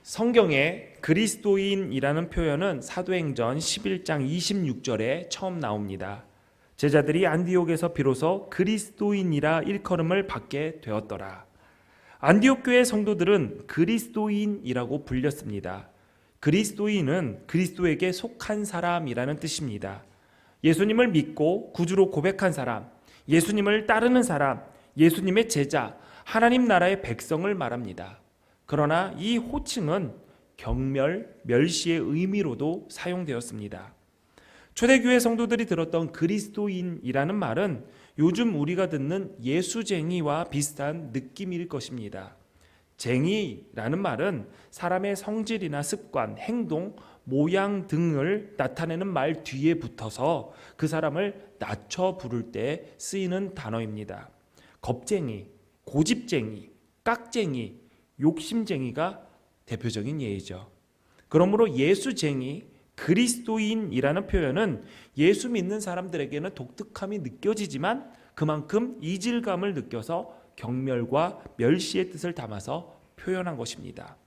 성경에 그리스도인이라는 표현은 사도행전 11장 26절에 처음 나옵니다. 제자들이 안디옥에서 비로소 그리스도인이라 일컬음을 받게 되었더라. 안디옥 교회 성도들은 그리스도인이라고 불렸습니다. 그리스도인은 그리스도에게 속한 사람이라는 뜻입니다. 예수님을 믿고 구주로 고백한 사람, 예수님을 따르는 사람, 예수님의 제자, 하나님 나라의 백성을 말합니다. 그러나 이 호칭은 경멸, 멸시의 의미로도 사용되었습니다. 초대교회 성도들이 들었던 그리스도인이라는 말은 요즘 우리가 듣는 예수쟁이와 비슷한 느낌일 것입니다. 쟁이라는 말은 사람의 성질이나 습관, 행동, 모양 등을 나타내는 말 뒤에 붙어서 그 사람을 낮춰 부를 때 쓰이는 단어입니다. 겁쟁이, 고집쟁이, 깍쟁이, 욕심쟁이가 대표적인 예이죠. 그러므로 예수쟁이, 그리스도인이라는 표현은 예수 믿는 사람들에게는 독특함이 느껴지지만 그만큼 이질감을 느껴서 경멸과 멸시의 뜻을 담아서 표현한 것입니다.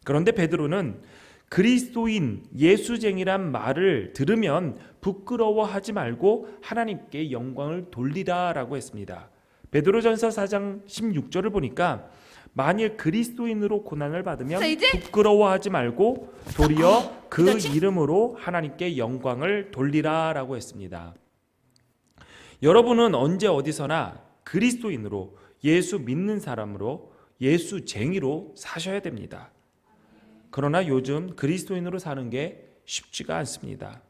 그런데 베드로는 그리스도인, 예수쟁이란 말을 들으면 부끄러워하지 말고 하나님께 영광을 돌리라 라고 했습니다. 베드로전서 4장 16절을 보니까 만일 그리스도인으로 고난을 받으면 부끄러워하지 말고 도리어 그 이름으로 하나님께 영광을 돌리라 라고 했습니다. 여러분은 언제 어디서나 그리스도인으로, 예수 믿는 사람으로, 예수쟁이로 사셔야 됩니다. 그러나 요즘 그리스도인으로 사는 게 쉽지가 않습니다.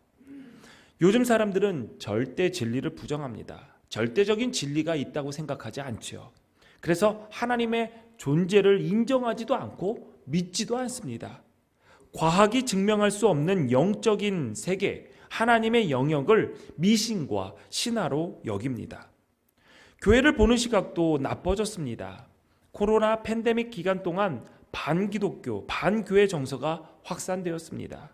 요즘 사람들은 절대 진리를 부정합니다. 절대적인 진리가 있다고 생각하지 않지요. 그래서 하나님의 존재를 인정하지도 않고 믿지도 않습니다. 과학이 증명할 수 없는 영적인 세계, 하나님의 영역을 미신과 신화로 여깁니다. 교회를 보는 시각도 나빠졌습니다. 코로나 팬데믹 기간 동안 반기독교, 반교회 정서가 확산되었습니다.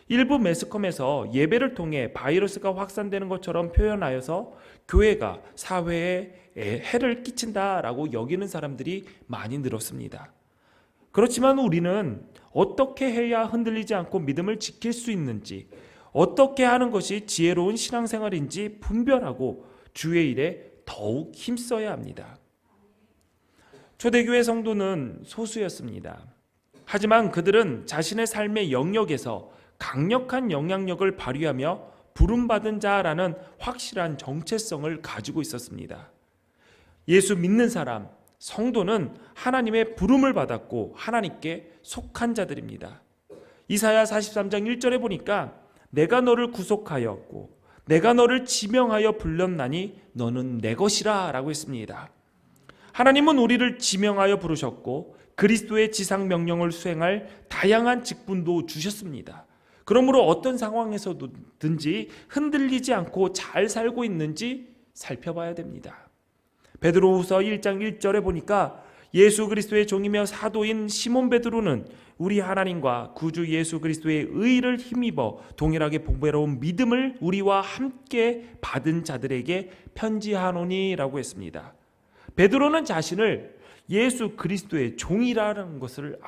일부 매스컴에서 예배를 통해 바이러스가 확산되는 것처럼 표현하여서 교회가 사회에 해를 끼친다라고 여기는 사람들이 많이 늘었습니다. 그렇지만 우리는 어떻게 해야 흔들리지 않고 믿음을 지킬 수 있는지, 어떻게 하는 것이 지혜로운 신앙생활인지 분별하고 주의 일에 더욱 힘써야 합니다. 초대교회 성도는 소수였습니다. 하지만 그들은 자신의 삶의 영역에서 강력한 영향력을 발휘하며 부름받은 자라는 확실한 정체성을 가지고 있었습니다. 예수 믿는 사람, 성도는 하나님의 부름을 받았고 하나님께 속한 자들입니다. 이사야 43장 1절에 보니까 내가 너를 구속하였고 내가 너를 지명하여 불렀나니 너는 내 것이라 라고 했습니다. 하나님은 우리를 지명하여 부르셨고 그리스도의 지상 명령을 수행할 다양한 직분도 주셨습니다. 그러므로 어떤 상황에서든지 흔들리지 않고 잘 살고 있는지 살펴봐야 됩니다. 베드로후서 1장 1절에 보니까 예수 그리스도의 종이며 사도인 시몬 베드로는 우리 하나님과 구주 예수 그리스도의 의를 힘입어 동일하게 보배로운 믿음을 우리와 함께 받은 자들에게 편지하노니 라고 했습니다. 베드로는 자신을 예수 그리스도의 종이라는 것을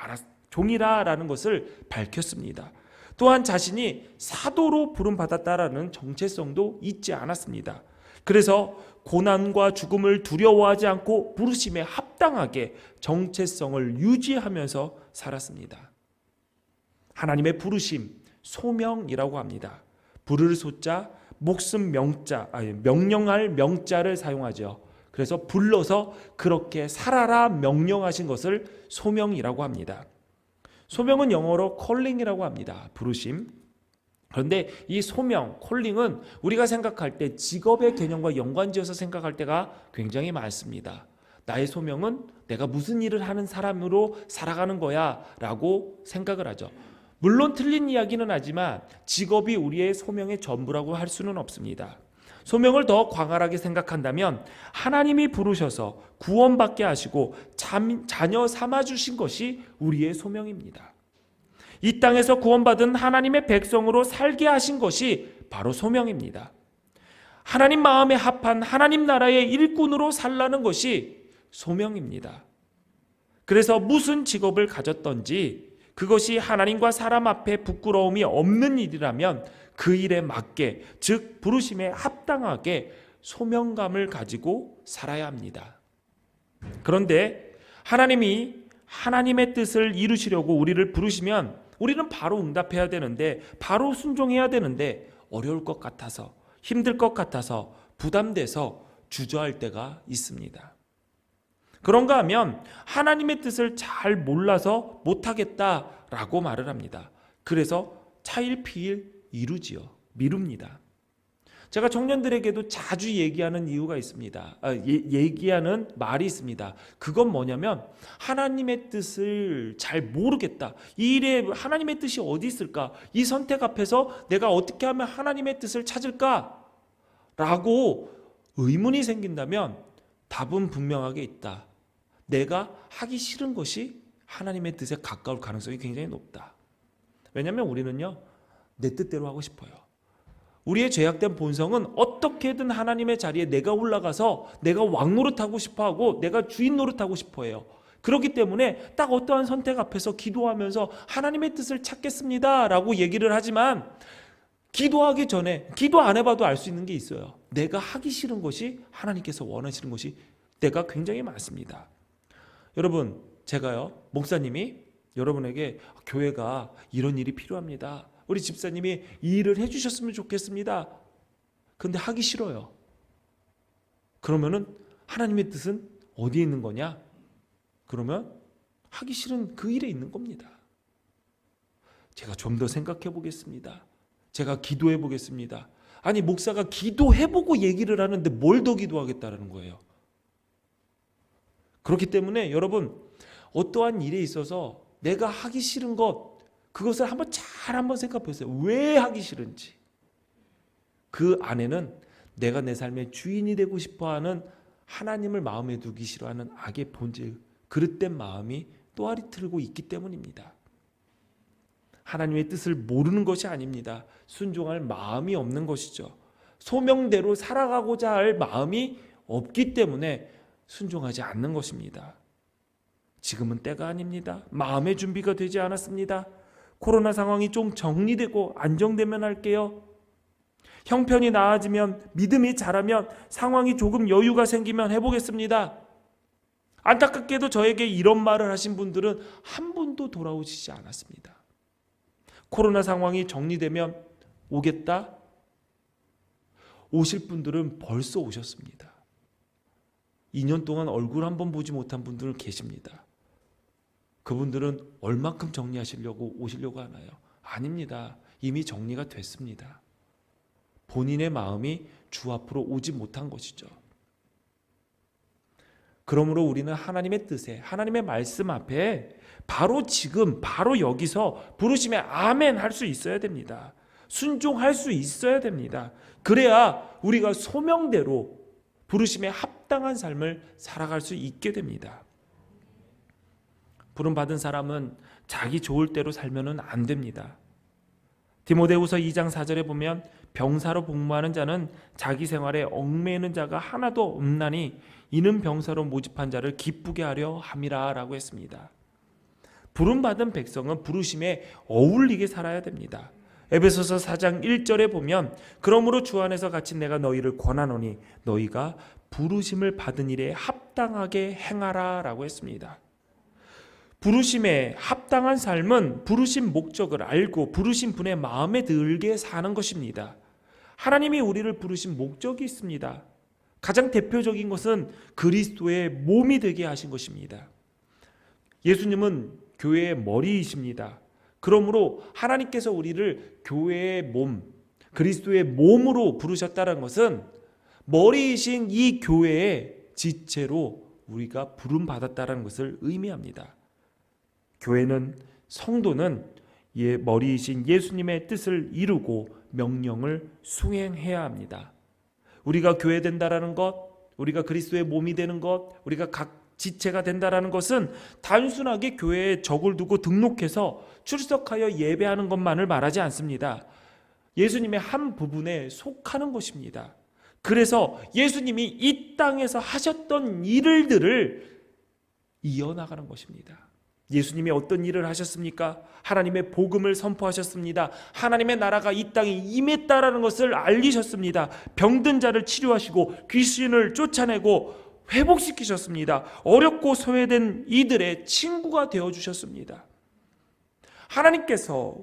밝혔습니다. 또한 자신이 사도로 부름받았다라는 정체성도 잊지 않았습니다. 그래서 고난과 죽음을 두려워하지 않고 부르심에 합당하게 정체성을 유지하면서 살았습니다. 하나님의 부르심, 소명이라고 합니다. 부를 소자, 목숨 명자, 명령할 명자를 사용하죠. 그래서 불러서 그렇게 살아라 명령하신 것을 소명이라고 합니다. 소명은 영어로 calling이라고 합니다. 부르심. 그런데 이 소명, 콜링은 우리가 생각할 때 직업의 개념과 연관지어서 생각할 때가 굉장히 많습니다. 나의 소명은 내가 무슨 일을 하는 사람으로 살아가는 거야 라고 생각을 하죠. 물론 틀린 이야기는 하지만 직업이 우리의 소명의 전부라고 할 수는 없습니다. 소명을 더 광활하게 생각한다면 하나님이 부르셔서 구원받게 하시고 자녀 삼아주신 것이 우리의 소명입니다. 이 땅에서 구원받은 하나님의 백성으로 살게 하신 것이 바로 소명입니다. 하나님 마음에 합한 하나님 나라의 일꾼으로 살라는 것이 소명입니다. 그래서 무슨 직업을 가졌던지 그것이 하나님과 사람 앞에 부끄러움이 없는 일이라면 그 일에 맞게, 즉 부르심에 합당하게 소명감을 가지고 살아야 합니다. 그런데 하나님이 하나님의 뜻을 이루시려고 우리를 부르시면 우리는 바로 응답해야 되는데, 바로 순종해야 되는데 어려울 것 같아서, 힘들 것 같아서, 부담돼서 주저할 때가 있습니다. 그런가 하면 하나님의 뜻을 잘 몰라서 못하겠다라고 말을 합니다. 그래서 차일피일 이루지요. 미룹니다. 제가 청년들에게도 자주 얘기하는 이유가 있습니다. 얘기하는 말이 있습니다. 그건 뭐냐면 하나님의 뜻을 잘 모르겠다. 이 일에 하나님의 뜻이 어디 있을까? 이 선택 앞에서 내가 어떻게 하면 하나님의 뜻을 찾을까? 라고 의문이 생긴다면 답은 분명하게 있다. 내가 하기 싫은 것이 하나님의 뜻에 가까울 가능성이 굉장히 높다. 왜냐하면 우리는요, 내 뜻대로 하고 싶어요. 우리의 죄악된 본성은 어떻게든 하나님의 자리에 내가 올라가서 내가 왕 노릇하고 싶어하고 내가 주인 노릇하고 싶어해요. 그렇기 때문에 딱 어떠한 선택 앞에서 기도하면서 하나님의 뜻을 찾겠습니다 라고 얘기를 하지만, 기도하기 전에 기도 안 해봐도 알 수 있는 게 있어요. 내가 하기 싫은 것이 하나님께서 원하시는 것이 때가 굉장히 많습니다. 여러분, 제가요, 목사님이 여러분에게 교회가 이런 일이 필요합니다, 우리 집사님이 이 일을 해주셨으면 좋겠습니다, 근데 하기 싫어요. 그러면은 하나님의 뜻은 어디에 있는 거냐? 그러면 하기 싫은 그 일에 있는 겁니다. 제가 좀 더 생각해 보겠습니다. 제가 기도해 보겠습니다. 아니, 목사가 기도해보고 얘기를 하는데 뭘 더 기도하겠다라는 거예요. 그렇기 때문에 여러분, 어떠한 일에 있어서 내가 하기 싫은 것, 그것을 한번 생각해 보세요. 왜 하기 싫은지. 그 안에는 내가 내 삶의 주인이 되고 싶어하는, 하나님을 마음에 두기 싫어하는 악의 본질, 그릇된 마음이 또아리 틀고 있기 때문입니다. 하나님의 뜻을 모르는 것이 아닙니다. 순종할 마음이 없는 것이죠. 소명대로 살아가고자 할 마음이 없기 때문에 순종하지 않는 것입니다. 지금은 때가 아닙니다. 마음의 준비가 되지 않았습니다. 코로나 상황이 좀 정리되고 안정되면 할게요. 형편이 나아지면, 믿음이 자라면, 상황이 조금 여유가 생기면 해보겠습니다. 안타깝게도 저에게 이런 말을 하신 분들은 한 분도 돌아오시지 않았습니다. 코로나 상황이 정리되면 오겠다? 오실 분들은 벌써 오셨습니다. 2년 동안 얼굴 한번 보지 못한 분들은 계십니다. 그분들은 얼마큼 정리하시려고 오시려고 하나요? 아닙니다. 이미 정리가 됐습니다. 본인의 마음이 주 앞으로 오지 못한 것이죠. 그러므로 우리는 하나님의 뜻에, 하나님의 말씀 앞에 바로 지금, 바로 여기서 부르심에 아멘 할 수 있어야 됩니다. 순종할 수 있어야 됩니다. 그래야 우리가 소명대로 부르심에 합당한 삶을 살아갈 수 있게 됩니다. 부름받은 사람은 자기 좋을 대로 살면은 안 됩니다. 디모데후서 2장 4절에 보면 병사로 복무하는 자는 자기 생활에 얽매이는 자가 하나도 없나니 이는 병사로 모집한 자를 기쁘게 하려 함이라 라고 했습니다. 부름받은 백성은 부르심에 어울리게 살아야 됩니다. 에베소서 4장 1절에 보면 그러므로 주 안에서 갇힌 내가 너희를 권하노니 너희가 부르심을 받은 일에 합당하게 행하라 라고 했습니다. 부르심에 합당한 삶은 부르심 목적을 알고 부르신 분의 마음에 들게 사는 것입니다. 하나님이 우리를 부르신 목적이 있습니다. 가장 대표적인 것은 그리스도의 몸이 되게 하신 것입니다. 예수님은 교회의 머리이십니다. 그러므로 하나님께서 우리를 교회의 몸, 그리스도의 몸으로 부르셨다는 것은 머리이신 이 교회의 지체로 우리가 부름받았다는 것을 의미합니다. 교회는, 성도는 머리이신 예수님의 뜻을 이루고 명령을 수행해야 합니다. 우리가 교회 된다라는 것, 우리가 그리스도의 몸이 되는 것, 우리가 각 지체가 된다라는 것은 단순하게 교회에 적을 두고 등록해서 출석하여 예배하는 것만을 말하지 않습니다. 예수님의 한 부분에 속하는 것입니다. 그래서 예수님이 이 땅에서 하셨던 일들을 이어나가는 것입니다. 예수님이 어떤 일을 하셨습니까? 하나님의 복음을 선포하셨습니다. 하나님의 나라가 이 땅에 임했다라는 것을 알리셨습니다. 병든 자를 치료하시고 귀신을 쫓아내고 회복시키셨습니다. 어렵고 소외된 이들의 친구가 되어주셨습니다. 하나님께서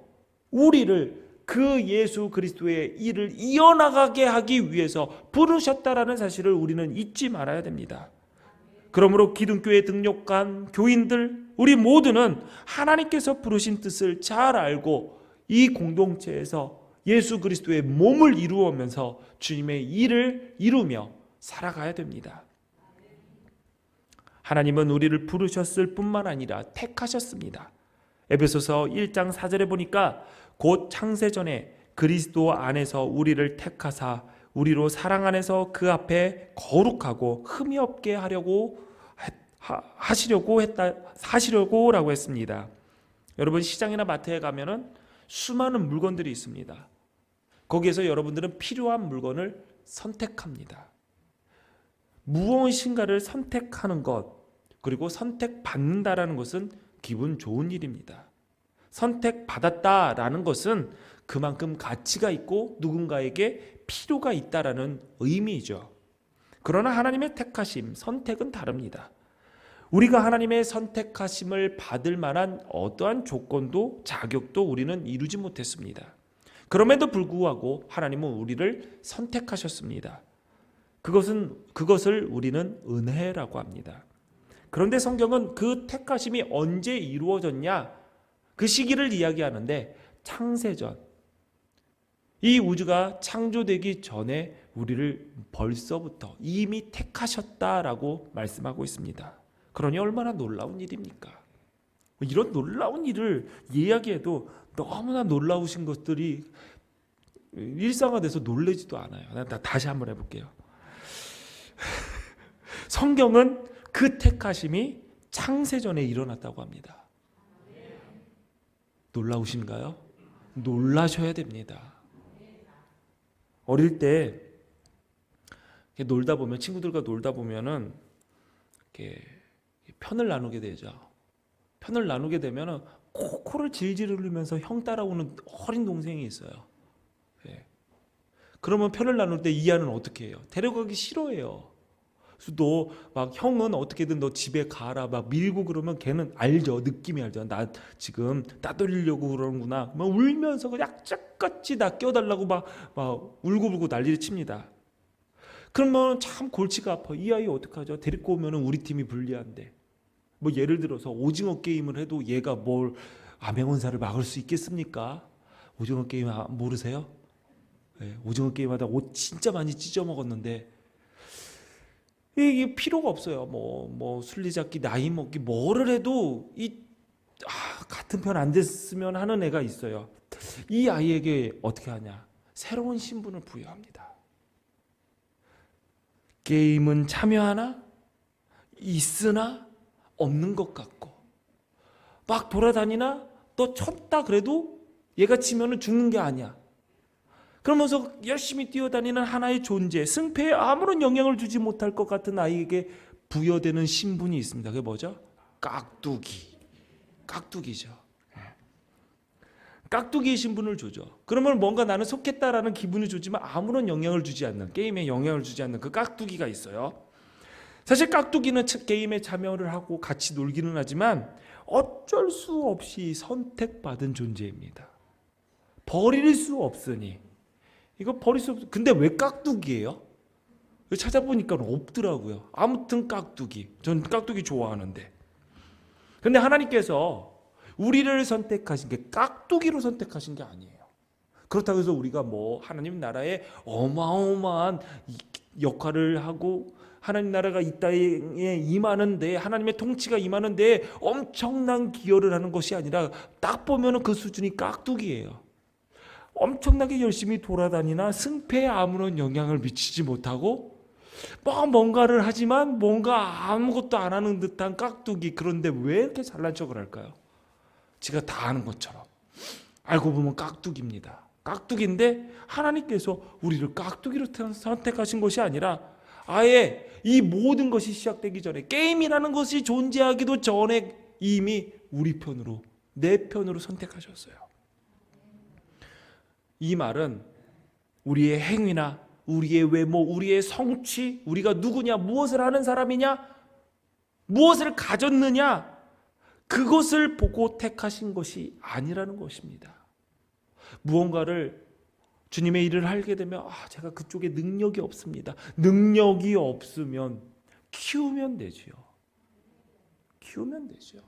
우리를 그 예수 그리스도의 일을 이어나가게 하기 위해서 부르셨다라는 사실을 우리는 잊지 말아야 됩니다. 그러므로 기둥교회 등록한 교인들, 우리 모두는 하나님께서 부르신 뜻을 잘 알고 이 공동체에서 예수 그리스도의 몸을 이루어면서 주님의 일을 이루며 살아가야 됩니다. 하나님은 우리를 부르셨을 뿐만 아니라 택하셨습니다. 에베소서 1장 4절에 보니까 곧 창세전에 그리스도 안에서 우리를 택하사 우리로 사랑 안에서 그 앞에 거룩하고 흠이 없게 하시려고라고 했습니다. 여러분, 시장이나 마트에 가면은 수많은 물건들이 있습니다. 거기에서 여러분들은 필요한 물건을 선택합니다. 무엇인가를 선택하는 것, 그리고 선택받는다라는 것은 기분 좋은 일입니다. 선택받았다라는 것은 그만큼 가치가 있고 누군가에게 필요가 있다라는 의미이죠. 그러나 하나님의 택하심, 선택은 다릅니다. 우리가 하나님의 선택하심을 받을 만한 어떠한 조건도 자격도 우리는 이루지 못했습니다. 그럼에도 불구하고 하나님은 우리를 선택하셨습니다. 그것을 우리는 은혜라고 합니다. 그런데 성경은 그 택하심이 언제 이루어졌냐? 그 시기를 이야기하는데 창세전, 이 우주가 창조되기 전에 우리를 벌써부터 이미 택하셨다라고 말씀하고 있습니다. 그러니 얼마나 놀라운 일입니까? 이런 놀라운 일을 이야기해도 너무나 놀라우신 것들이 일상화돼서 놀라지도 않아요. 다시 한번 해볼게요. 성경은 그 택하심이 창세전에 일어났다고 합니다. 놀라우신가요? 놀라셔야 됩니다. 어릴 때 놀다 보면, 친구들과 놀다 보면은 이렇게 편을 나누게 되죠. 편을 나누게 되면은 코를 질질 흘리면서 형 따라오는 어린 동생이 있어요. 예. 그러면 편을 나눌 때 이하는 어떻게 해요? 데려가기 싫어해요. 그래서 너 막 형은 어떻게든 너 집에 가라 막 밀고 그러면 걔는 알죠. 느낌이 알죠. 나 지금 따돌리려고 그러는구나. 막 울면서 그냥 약짝같이 나 껴달라고 막 울고불고 난리를 칩니다. 그러면 참 골치가 아파. 이 아이 어떡하죠? 데리고 오면 우리 팀이 불리한데. 뭐 예를 들어서 오징어 게임을 해도 얘가 뭘 암행원사를 막을 수 있겠습니까? 오징어 게임 모르세요? 네, 오징어 게임하다 옷 진짜 많이 찢어 먹었는데 이게 필요가 없어요. 뭐 술래잡기, 나이 먹기, 뭐를 해도 같은 편 안 됐으면 하는 애가 있어요. 이 아이에게 어떻게 하냐? 새로운 신분을 부여합니다. 게임은 참여하나? 있으나? 없는 것 같고 막 돌아다니나? 너 쳤다 그래도 얘가 치면은 죽는 게 아니야. 그러면서 열심히 뛰어다니는 하나의 존재, 승패에 아무런 영향을 주지 못할 것 같은 아이에게 부여되는 신분이 있습니다. 그게 뭐죠? 깍두기죠. 깍두기의 신분을 주죠. 그러면 뭔가 나는 속했다라는 기분이 주지만 아무런 영향을 주지 않는, 게임에 영향을 주지 않는 그 깍두기가 있어요. 사실 깍두기는 게임에 참여를 하고 같이 놀기는 하지만 어쩔 수 없이 선택받은 존재입니다. 버릴 수 없으니. 이거 버릴 수 없어. 근데 왜 깍두기예요? 찾아보니까 없더라고요. 아무튼 깍두기. 전 깍두기 좋아하는데. 근데 하나님께서 우리를 선택하신 게 깍두기로 선택하신 게 아니에요. 그렇다고 해서 우리가 하나님 나라에 어마어마한 역할을 하고 하나님 나라가 이 땅에 임하는데, 하나님의 통치가 임하는데 엄청난 기여를 하는 것이 아니라 딱 보면 그 수준이 깍두기예요. 엄청나게 열심히 돌아다니나 승패에 아무런 영향을 미치지 못하고 뭔가를 하지만 뭔가 아무것도 안 하는 듯한 깍두기. 그런데 왜 이렇게 잘난 척을 할까요? 지가 다 아는 것처럼. 알고 보면 깍두기입니다. 깍두기인데 하나님께서 우리를 깍두기로 선택하신 것이 아니라 아예 이 모든 것이 시작되기 전에, 게임이라는 것이 존재하기도 전에 이미 우리 편으로, 내 편으로 선택하셨어요. 이 말은 우리의 행위나 우리의 외모, 우리의 성취, 우리가 누구냐, 무엇을 하는 사람이냐, 무엇을 가졌느냐, 그것을 보고 택하신 것이 아니라는 것입니다. 무언가를 주님의 일을 하게 되면 제가 그쪽에 능력이 없습니다. 능력이 없으면 키우면 되지요. 키우면 되죠.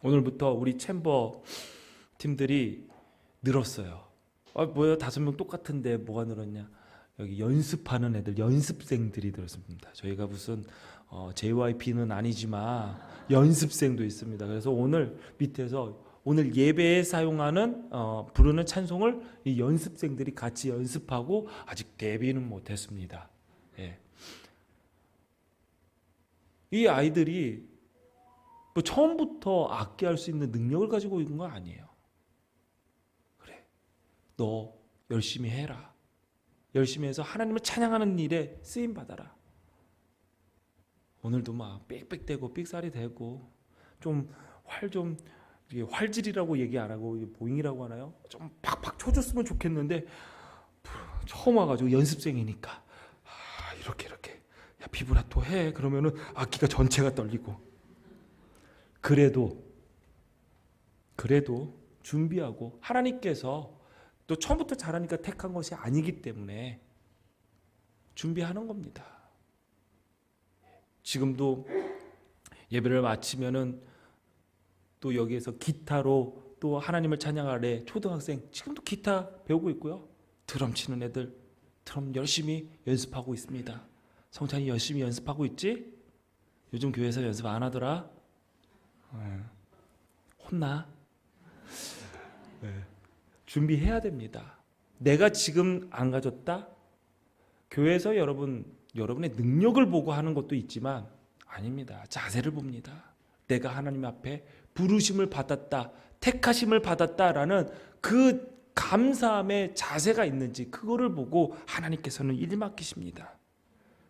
오늘부터 우리 챔버 팀들이 늘었어요. 뭐야, 5명 똑같은데 뭐가 늘었냐? 여기 연습하는 애들, 연습생들이 늘었습니다. 저희가 무슨 JYP는 아니지만 연습생도 있습니다. 그래서 오늘 밑에서 오늘 예배에 사용하는 부르는 찬송을 이 연습생들이 같이 연습하고 아직 데뷔는 못했습니다. 예. 이 아이들이 뭐 처음부터 악기할 수 있는 능력을 가지고 있는 건 아니에요. 그래, 너 열심히 해라. 열심히 해서 하나님을 찬양하는 일에 쓰임 받아라. 오늘도 막 빽빽대고 삑살이 되고 좀 활질이라고 얘기 안 하고 보잉이라고 하나요? 좀 팍팍 쳐줬으면 좋겠는데 처음 와가지고 연습생이니까 이렇게 야, 비브라토 해. 그러면은 악기가 전체가 떨리고. 그래도 준비하고, 하나님께서 또 처음부터 잘하니까 택한 것이 아니기 때문에 준비하는 겁니다. 지금도 예배를 마치면은 또 여기에서 기타로 또 하나님을 찬양하래 초등학생 지금도 기타 배우고 있고요. 드럼 치는 애들 드럼 열심히 연습하고 있습니다. 성찬이 열심히 연습하고 있지? 요즘 교회에서 연습 안 하더라? 혼나? 준비해야 됩니다. 내가 지금 안 가졌다? 교회에서 여러분의 능력을 보고 하는 것도 있지만 아닙니다. 자세를 봅니다. 내가 하나님 앞에 부르심을 받았다, 택하심을 받았다라는 그 감사함의 자세가 있는지 그거를 보고 하나님께서는 일 맡기십니다.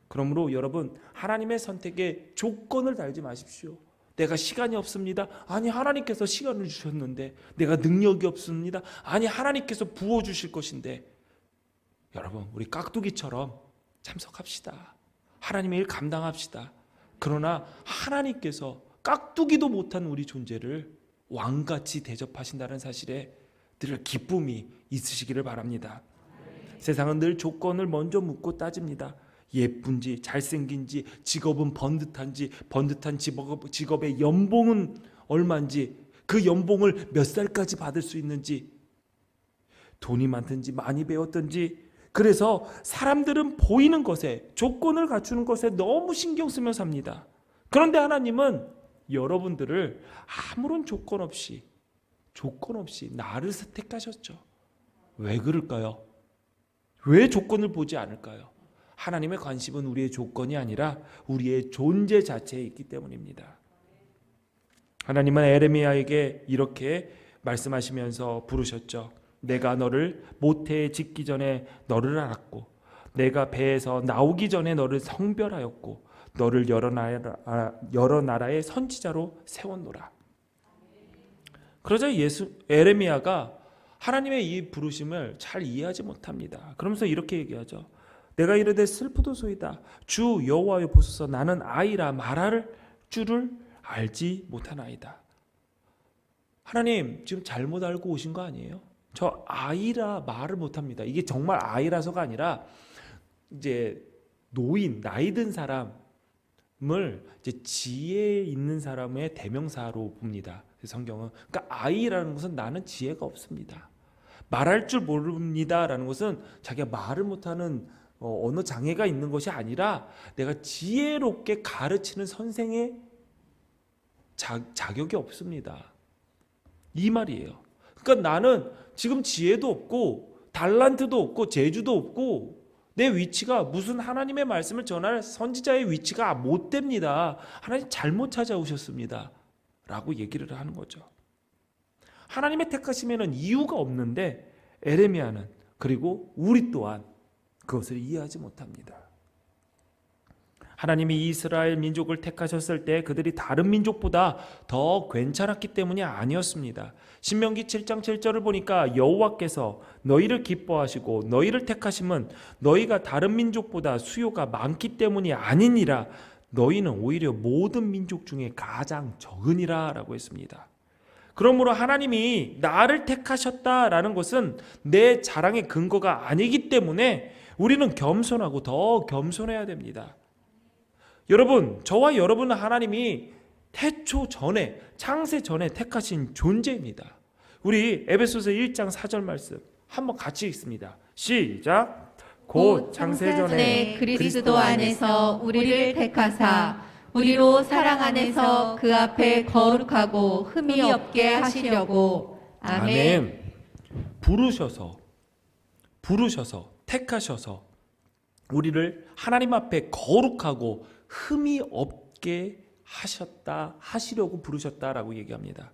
그러므로 여러분, 하나님의 선택에 조건을 달지 마십시오. 내가 시간이 없습니다. 아니, 하나님께서 시간을 주셨는데. 내가 능력이 없습니다. 아니, 하나님께서 부어주실 것인데. 여러분, 우리 깍두기처럼 참석합시다. 하나님의 일 감당합시다. 그러나 하나님께서 깍두기도 못한 우리 존재를 왕같이 대접하신다는 사실에 늘 기쁨이 있으시기를 바랍니다. 세상은 늘 조건을 먼저 묻고 따집니다. 예쁜지, 잘생긴지, 직업은 번듯한지, 번듯한 직업의 연봉은 얼마인지, 그 연봉을 몇 살까지 받을 수 있는지, 돈이 많든지 많이 배웠든지. 그래서 사람들은 보이는 것에, 조건을 갖추는 것에 너무 신경 쓰며 삽니다. 그런데 하나님은 여러분들을 아무런 조건 없이 나를 택하셨죠. 왜 그럴까요? 왜 조건을 보지 않을까요? 하나님의 관심은 우리의 조건이 아니라 우리의 존재 자체에 있기 때문입니다. 하나님은 에레미야에게 이렇게 말씀하시면서 부르셨죠. 내가 너를 모태에 짓기 전에 너를 알았고, 내가 배에서 나오기 전에 너를 성별하였고, 너를 여러 나라의 선지자로 세웠노라. 그러자 에레미야가 하나님의 이 부르심을 잘 이해하지 못합니다. 그러면서 이렇게 얘기하죠. 내가 이르되 슬프도소이다. 주 여호와여 보소서, 나는 아이라 말할 줄을 알지 못하나이다. 하나님, 지금 잘못 알고 오신 거 아니에요? 저 아이라 말을 못합니다. 이게 정말 아이라서가 아니라 이제 노인, 나이 든 사람을 이제 지혜 있는 사람의 대명사로 봅니다. 성경은. 그러니까 아이라는 것은 나는 지혜가 없습니다. 말할 줄 모릅니다라는 것은 자기가 말을 못하는 언어 장애가 있는 것이 아니라 내가 지혜롭게 가르치는 선생의 자격이 없습니다. 이 말이에요. 그러니까 나는 지금 지혜도 없고 달란트도 없고 재주도 없고 내 위치가 무슨 하나님의 말씀을 전할 선지자의 위치가 못 됩니다. 하나님 잘못 찾아오셨습니다. 라고 얘기를 하는 거죠. 하나님의 택하심에는 이유가 없는데 에레미야는, 그리고 우리 또한 그것을 이해하지 못합니다. 하나님이 이스라엘 민족을 택하셨을 때 그들이 다른 민족보다 더 괜찮았기 때문이 아니었습니다. 신명기 7장 7절을 보니까 여호와께서 너희를 기뻐하시고 너희를 택하심은 너희가 다른 민족보다 수요가 많기 때문이 아니니라. 너희는 오히려 모든 민족 중에 가장 적으니라 라고 했습니다. 그러므로 하나님이 나를 택하셨다라는 것은 내 자랑의 근거가 아니기 때문에 우리는 겸손하고 더 겸손해야 됩니다. 여러분, 저와 여러분은 하나님이 태초 전에, 창세 전에 택하신 존재입니다. 우리 에베소서 1장 4절 말씀 한번 같이 읽습니다. 시작. 곧 창세 전에 그리스도 안에서 우리를 택하사 우리로 사랑 안에서 그 앞에 거룩하고 흠이 없게 하시려고. 아멘. 부르셔서 택하셔서 우리를 하나님 앞에 거룩하고 흠이 없게 하시려고 부르셨다라고 얘기합니다.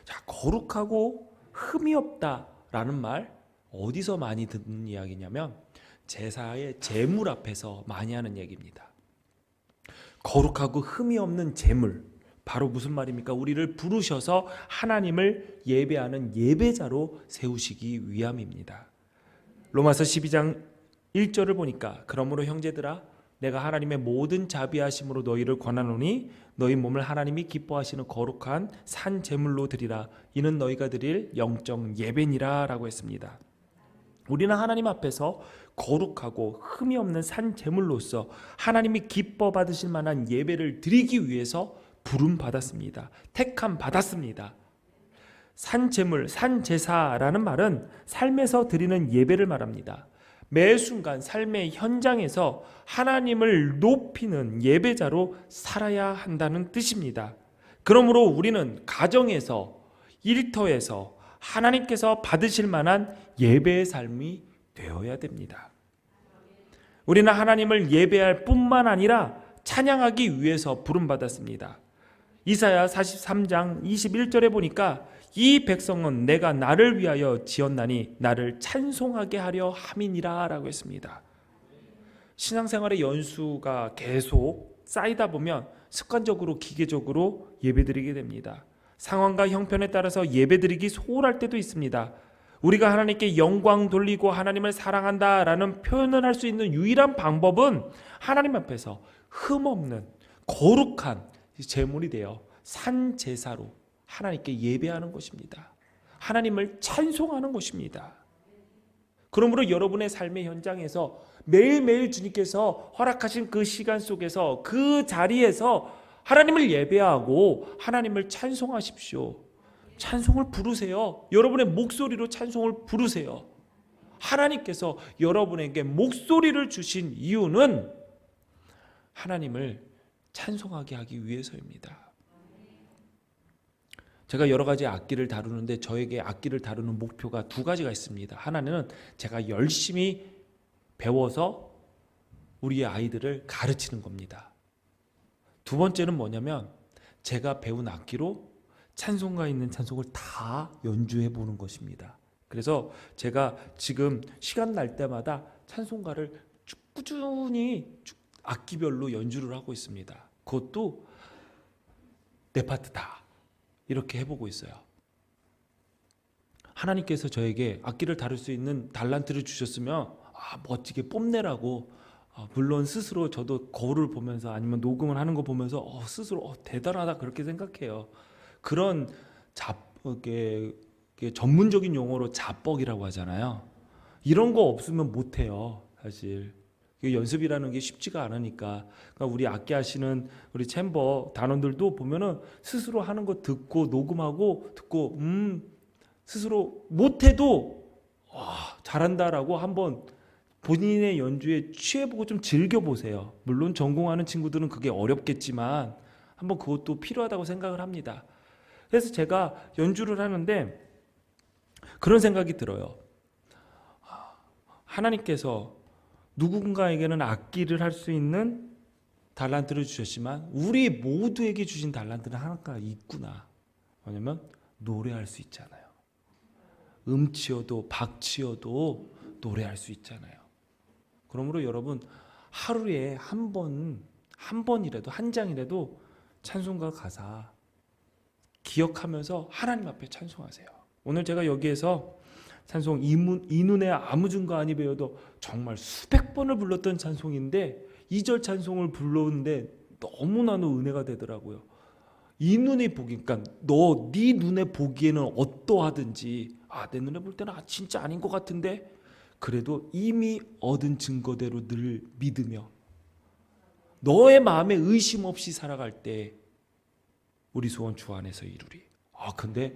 자, 거룩하고 흠이 없다라는 말 어디서 많이 듣는 이야기냐면 제사의 제물 앞에서 많이 하는 얘기입니다. 거룩하고 흠이 없는 제물, 바로 무슨 말입니까? 우리를 부르셔서 하나님을 예배하는 예배자로 세우시기 위함입니다. 로마서 12장 1절을 보니까 그러므로 형제들아 내가 하나님의 모든 자비하심으로 너희를 권하노니 너희 몸을 하나님이 기뻐하시는 거룩한 산 제물로 드리라. 이는 너희가 드릴 영적 예배니라 라고 했습니다. 우리는 하나님 앞에서 거룩하고 흠이 없는 산 제물로서 하나님이 기뻐 받으실 만한 예배를 드리기 위해서 부름 받았습니다. 택함 받았습니다. 산 제물, 산 제사라는 말은 삶에서 드리는 예배를 말합니다. 매 순간 삶의 현장에서 하나님을 높이는 예배자로 살아야 한다는 뜻입니다. 그러므로 우리는 가정에서, 일터에서 하나님께서 받으실 만한 예배의 삶이 되어야 됩니다. 우리는 하나님을 예배할 뿐만 아니라 찬양하기 위해서 부름받았습니다. 이사야 43장 21절에 보니까 이 백성은 내가 나를 위하여 지었나니 나를 찬송하게 하려 함이니라 라고 했습니다. 신앙생활의 연수가 계속 쌓이다 보면 습관적으로 기계적으로 예배드리게 됩니다. 상황과 형편에 따라서 예배드리기 소홀할 때도 있습니다. 우리가 하나님께 영광 돌리고 하나님을 사랑한다라는 표현을 할 수 있는 유일한 방법은 하나님 앞에서 흠없는 거룩한 제물이 되어 산 제사로 하나님께 예배하는 것입니다. 하나님을 찬송하는 것입니다. 그러므로 여러분의 삶의 현장에서 매일매일 주님께서 허락하신 그 시간 속에서 그 자리에서 하나님을 예배하고 하나님을 찬송하십시오. 찬송을 부르세요. 여러분의 목소리로 찬송을 부르세요. 하나님께서 여러분에게 목소리를 주신 이유는 하나님을 찬송하게 하기 위해서입니다. 제가 여러 가지 악기를 다루는데 저에게 악기를 다루는 목표가 두 가지가 있습니다. 하나는 제가 열심히 배워서 우리의 아이들을 가르치는 겁니다. 두 번째는 뭐냐면 제가 배운 악기로 찬송가 있는 찬송을 다 연주해 보는 것입니다. 그래서 제가 지금 시간 날 때마다 찬송가를 꾸준히 악기별로 연주를 하고 있습니다. 그것도 내 파트 다 이렇게 해보고 있어요. 하나님께서 저에게 악기를 다룰 수 있는 달란트를 주셨으면 멋지게 뽐내라고, 물론 스스로 저도 거울을 보면서 아니면 녹음을 하는 거 보면서 스스로 대단하다 그렇게 생각해요. 그런 전문적인 용어로 자뻑이라고 하잖아요. 이런 거 없으면 못해요. 사실 연습이라는 게 쉽지가 않으니까. 그러니까 우리 악기 하시는 우리 챔버 단원들도 보면은 스스로 하는 거 듣고 녹음하고 듣고 스스로 못해도 잘한다라고 한번 본인의 연주에 취해보고 좀 즐겨보세요. 물론 전공하는 친구들은 그게 어렵겠지만 한번 그것도 필요하다고 생각을 합니다. 그래서 제가 연주를 하는데 그런 생각이 들어요. 하나님께서 누군가에게는 악기를 할 수 있는 달란트를 주셨지만 우리 모두에게 주신 달란트는 하나가 있구나. 뭐냐면 노래할 수 있잖아요. 음치어도 박치어도 노래할 수 있잖아요. 그러므로 여러분 하루에 한 번 한 번이라도, 한 장이라도 찬송가 가사 기억하면서 하나님 앞에 찬송하세요. 오늘 제가 여기에서 찬송 이눈에 아무 증거 아니 배워도 정말 수백 번을 불렀던 찬송인데 2절 찬송을 불렀는데 너무나도 은혜가 되더라고요. 이 눈에 보기, 그러니까 네 눈에 보기에는 어떠하든지 내 눈에 볼 때는 진짜 아닌 것 같은데 그래도 이미 얻은 증거대로 늘 믿으며 너의 마음에 의심 없이 살아갈 때 우리 소원 주 안에서 이루리. 근데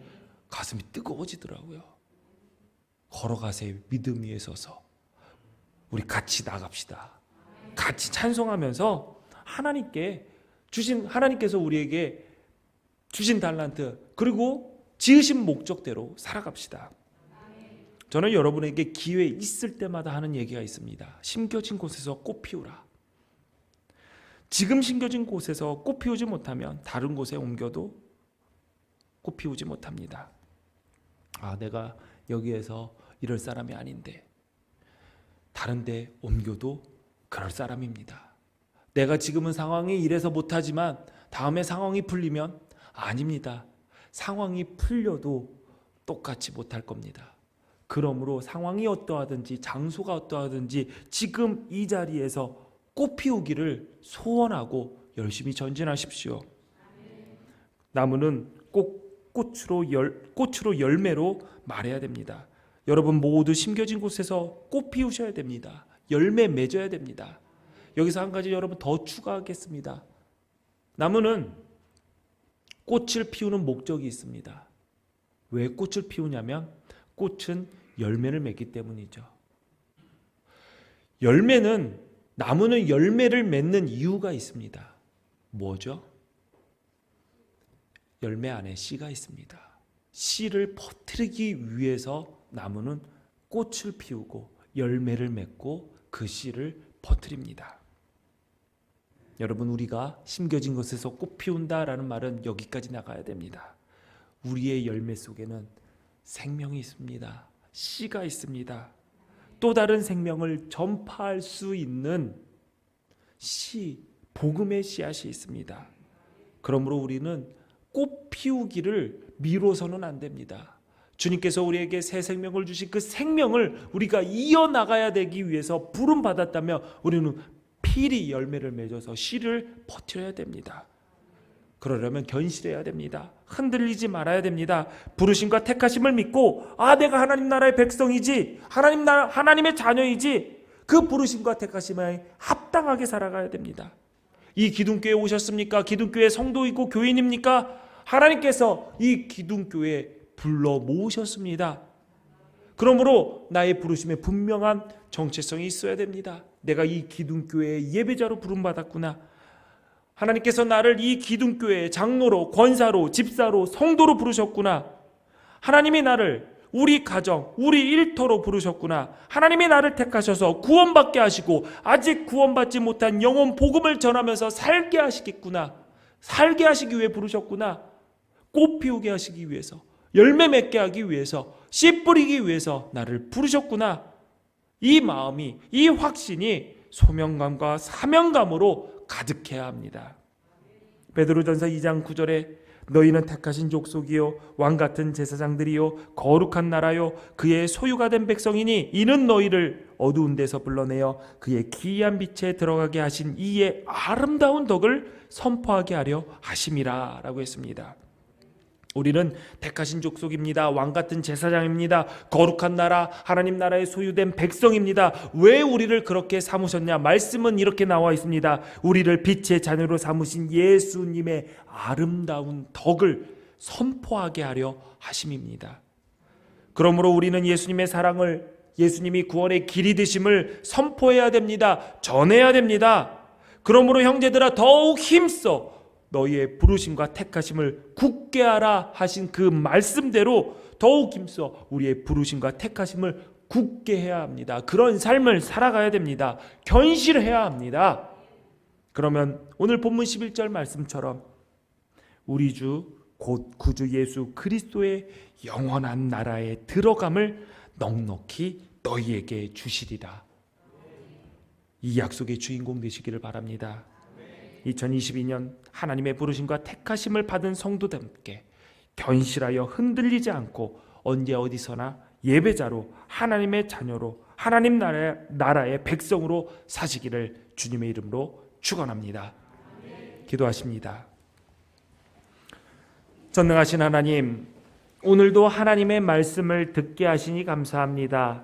가슴이 뜨거워지더라고요. 걸어가세요. 믿음 위에 서서 우리 같이 나갑시다. 같이 찬송하면서 하나님께서 우리에게 주신 달란트 그리고 지으신 목적대로 살아갑시다. 저는 여러분에게 기회 있을 때마다 하는 얘기가 있습니다. 심겨진 곳에서 꽃 피우라. 지금 심겨진 곳에서 꽃 피우지 못하면 다른 곳에 옮겨도 꽃 피우지 못합니다. 내가 여기에서 이럴 사람이 아닌데 다른 데 옮겨도 그럴 사람입니다. 내가 지금은 상황이 이래서 못하지만 다음에 상황이 풀리면 아닙니다. 상황이 풀려도 똑같이 못할 겁니다. 그러므로 상황이 어떠하든지 장소가 어떠하든지 지금 이 자리에서 꽃 피우기를 소원하고 열심히 전진하십시오. 나무는 꼭 꽃으로 열매로 말해야 됩니다. 여러분 모두 심겨진 곳에서 꽃 피우셔야 됩니다. 열매 맺어야 됩니다. 여기서 한 가지 여러분 더 추가하겠습니다. 나무는 꽃을 피우는 목적이 있습니다. 왜 꽃을 피우냐면 꽃은 열매를 맺기 때문이죠. 나무는 열매를 맺는 이유가 있습니다. 뭐죠? 열매 안에 씨가 있습니다. 씨를 퍼뜨리기 위해서 나무는 꽃을 피우고 열매를 맺고 그 씨를 퍼뜨립니다. 여러분 우리가 심겨진 것에서 꽃 피운다라는 말은 여기까지 나가야 됩니다. 우리의 열매 속에는 생명이 있습니다. 씨가 있습니다. 또 다른 생명을 전파할 수 있는 복음의 씨앗이 있습니다. 그러므로 우리는 꽃 피우기를 미뤄서는 안 됩니다. 주님께서 우리에게 새 생명을 주신 그 생명을 우리가 이어나가야 되기 위해서 부름받았다며 우리는 필히 열매를 맺어서 씨를 퍼뜨려야 됩니다. 그러려면 견실해야 됩니다. 흔들리지 말아야 됩니다. 부르심과 택하심을 믿고 내가 하나님 나라의 백성이지 하나님의 자녀이지 그 부르심과 택하심에 합당하게 살아가야 됩니다. 이 기둥교회에 오셨습니까? 기둥교회 성도이고 교인입니까? 하나님께서 이 기둥교회에 불러 모으셨습니다. 그러므로 나의 부르심에 분명한 정체성이 있어야 됩니다. 내가 이 기둥교회의 예배자로 부름받았구나. 하나님께서 나를 이 기둥교회의 장로로, 권사로, 집사로, 성도로 부르셨구나. 하나님이 나를 우리 가정, 우리 일터로 부르셨구나. 하나님이 나를 택하셔서 구원받게 하시고 아직 구원받지 못한 영혼 복음을 전하면서 살게 하시겠구나. 살게 하시기 위해 부르셨구나. 꽃 피우게 하시기 위해서, 열매 맺게 하기 위해서, 씨 뿌리기 위해서 나를 부르셨구나. 이 마음이, 이 확신이 소명감과 사명감으로 가득해야 합니다. 베드로전서 2장 9절에 너희는 택하신 족속이요 왕같은 제사장들이요 거룩한 나라요 그의 소유가 된 백성이니 이는 너희를 어두운 데서 불러내어 그의 기이한 빛에 들어가게 하신 이의 아름다운 덕을 선포하게 하려 하심이라 라고 했습니다. 우리는 택하신 족속입니다. 왕같은 제사장입니다. 거룩한 나라, 하나님 나라의 소유된 백성입니다. 왜 우리를 그렇게 삼으셨냐? 말씀은 이렇게 나와 있습니다. 우리를 빛의 자녀로 삼으신 예수님의 아름다운 덕을 선포하게 하려 하심입니다. 그러므로 우리는 예수님의 사랑을, 예수님이 구원의 길이 되심을 선포해야 됩니다. 전해야 됩니다. 그러므로 형제들아 더욱 힘써 너희의 부르심과 택하심을 굳게 하라 하신 그 말씀대로 더욱 힘써 우리의 부르심과 택하심을 굳게 해야 합니다. 그런 삶을 살아가야 됩니다. 견실해야 합니다. 그러면 오늘 본문 11절 말씀처럼 우리 주 곧 구주 예수 그리스도의 영원한 나라에 들어감을 넉넉히 너희에게 주시리라. 이 약속의 주인공 되시기를 바랍니다. 2022년 하나님의 부르심과 택하심을 받은 성도들께 견실하여 흔들리지 않고 언제 어디서나 예배자로 하나님의 자녀로 하나님 나라의 백성으로 사시기를 주님의 이름으로 축원합니다. 기도하십니다. 전능하신 하나님, 오늘도 하나님의 말씀을 듣게 하시니 감사합니다.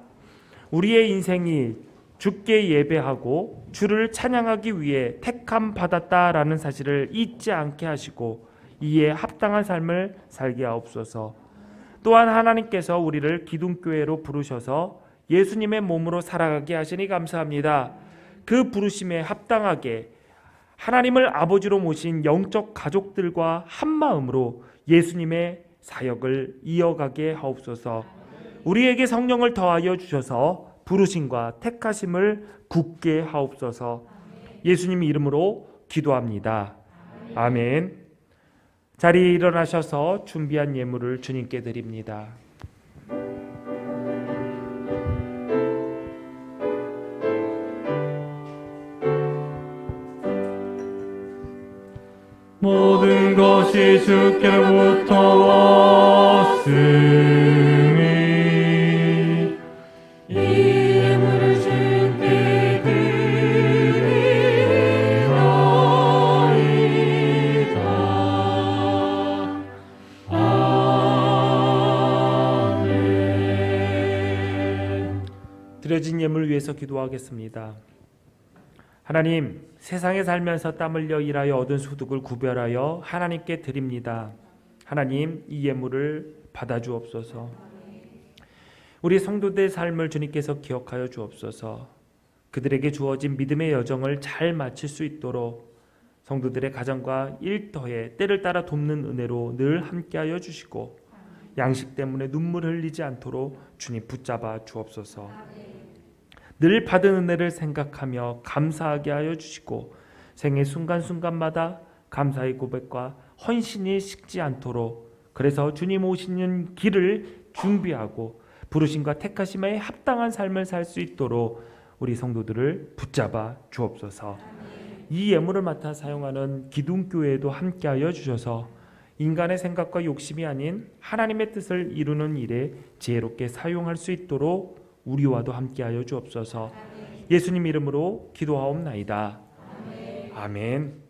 우리의 인생이 주께 예배하고 주를 찬양하기 위해 택함 받았다라는 사실을 잊지 않게 하시고 이에 합당한 삶을 살게 하옵소서. 또한 하나님께서 우리를 기둥교회로 부르셔서 예수님의 몸으로 살아가게 하시니 감사합니다. 그 부르심에 합당하게 하나님을 아버지로 모신 영적 가족들과 한마음으로 예수님의 사역을 이어가게 하옵소서. 우리에게 성령을 더하여 주셔서 부르심과 택하심을 굳게 하옵소서. 예수님 이름으로 기도합니다. 아멘. 자리에 일어나셔서 준비한 예물을 주님께 드립니다. 모든 것이 주께로부터 왔으니 이 예물을 주께 드리나이다. 아멘. 드려진 예물 위해서 기도하겠습니다. 하나님, 세상에 살면서 땀 흘려 일하여 얻은 소득을 구별하여 하나님께 드립니다. 하나님, 이 예물을 받아주옵소서. 우리 성도들의 삶을 주님께서 기억하여 주옵소서. 그들에게 주어진 믿음의 여정을 잘 마칠 수 있도록 성도들의 가정과 일터에 때를 따라 돕는 은혜로 늘 함께하여 주시고 양식 때문에 눈물 흘리지 않도록 주님 붙잡아 주옵소서. 늘 받은 은혜를 생각하며 감사하게 하여 주시고 생애 순간순간마다 감사의 고백과 헌신이 식지 않도록 그래서 주님 오시는 길을 준비하고 부르심과 택하심에 합당한 삶을 살 수 있도록 우리 성도들을 붙잡아 주옵소서. 이 예물을 맡아 사용하는 기둥교회에도 함께하여 주셔서 인간의 생각과 욕심이 아닌 하나님의 뜻을 이루는 일에 지혜롭게 사용할 수 있도록 우리와도 함께하여 주옵소서. 예수님 이름으로 기도하옵나이다. 아멘.